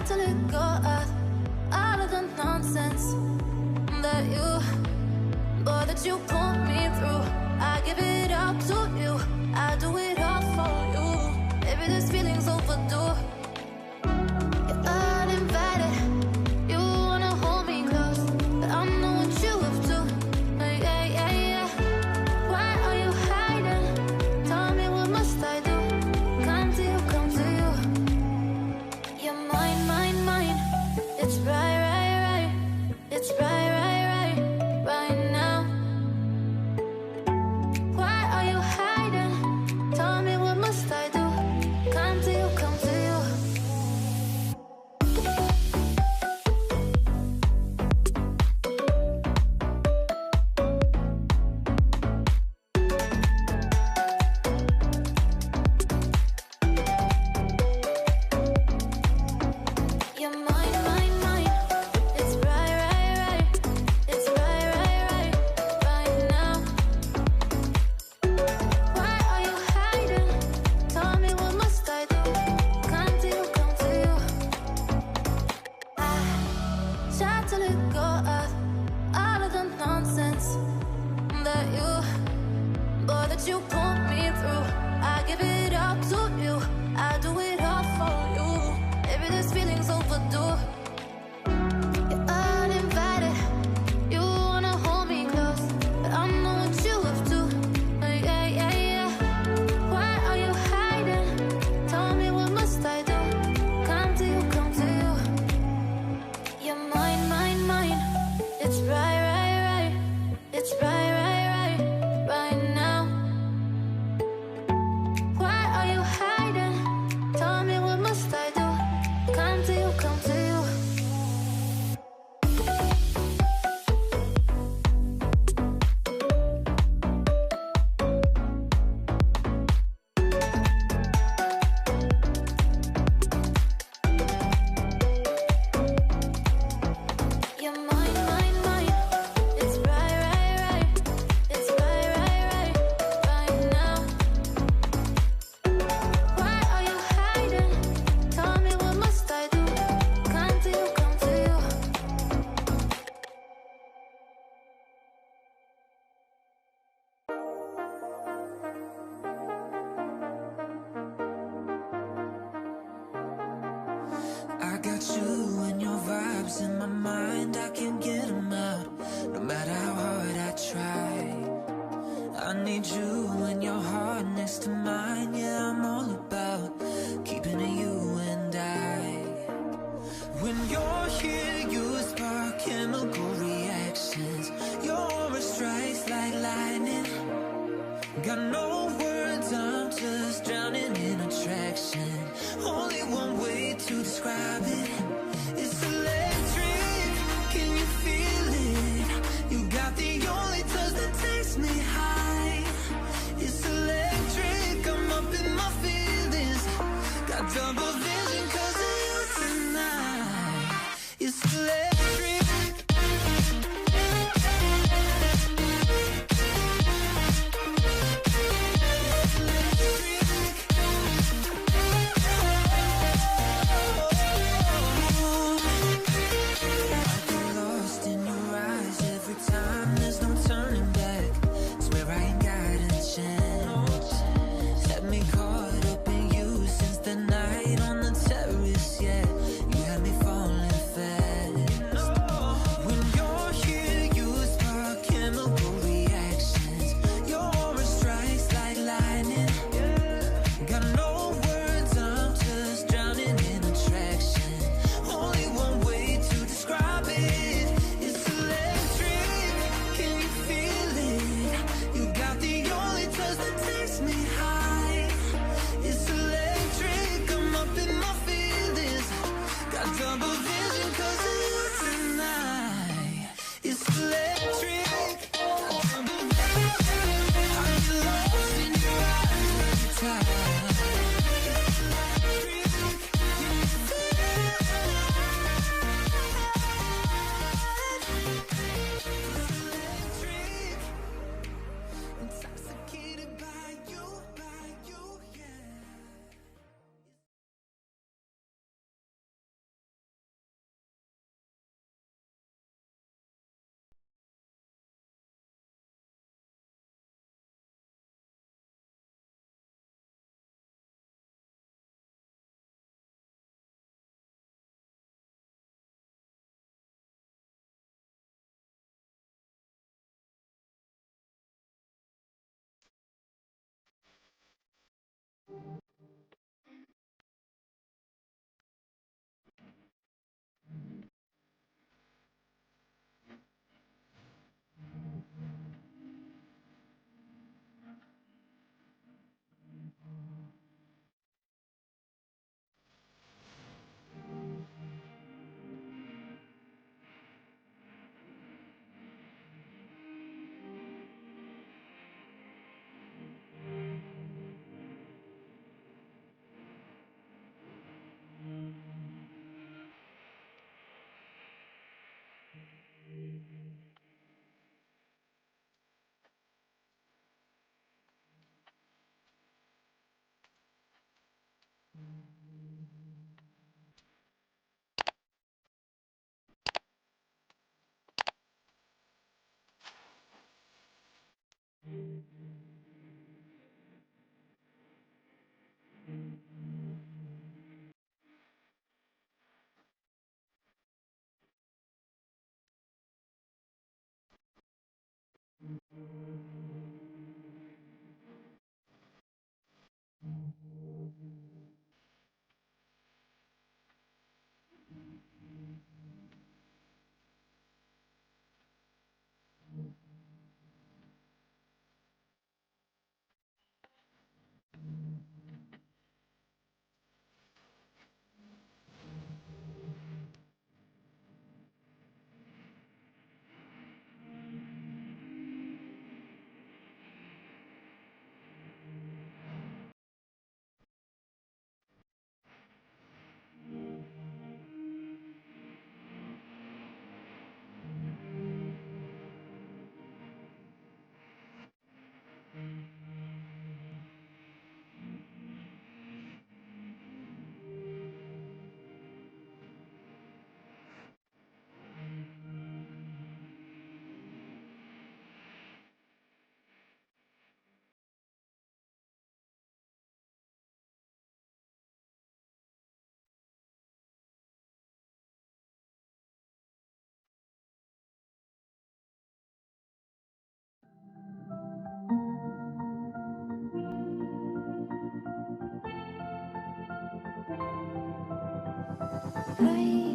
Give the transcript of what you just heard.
Try to let go of all of the nonsense that you put me through. I give it up to you, I do it all for you. Maybe this feeling's overdue. You're uninvited, you wanna hold me close, but I know what you have to. Yeah, yeah, yeah. Why are you hiding? Tell me, what must I do? Come to you, come to you. You're mine, mine, mine. It's right, right, right. It's right, right, right, right now. Why are you hiding? Tell me, what must I do? Come to you, come to you. You're mine, mine, mine. It's right, right, right. It's right, right, right, right now. Why are you hiding? Tell me, what must I do? Come to you, come to you. I try to let go of all of the nonsense that you put me through. I give it up to you, I do it all for you. Maybe this feeling's overdue. You're uninvited, you wanna hold me close, but I know what you have to. Yeah, yeah, yeah. Why are you hiding? Tell me, what must I do? Come to you, come to you. You're mine, mine, mine. It's right, right, right. It's right, right, right, right now. Why are you hiding? Tell me, what must I do? Come to you, come to you. You're mine, mine, mine. It's right, right, right. It's right, right, right, right now. Why are you hiding? Tell me, what must I do? Come to you, come to you. I got you and your vibes in my mind, I can't get them out, no matter how hard I try. I need you and your heart next to mine, yeah, I'm all about keeping it you and I. When you're here, you spark chemical reactions, your aura strikes like lightning. Got no words, I'm just drowning in attraction. Only one way to describe it. It's electric, can you feel it? You got the only touch that takes me high. It's electric, I'm up in my feelings. Got double vision 'cause of you tonight. It's electric. Play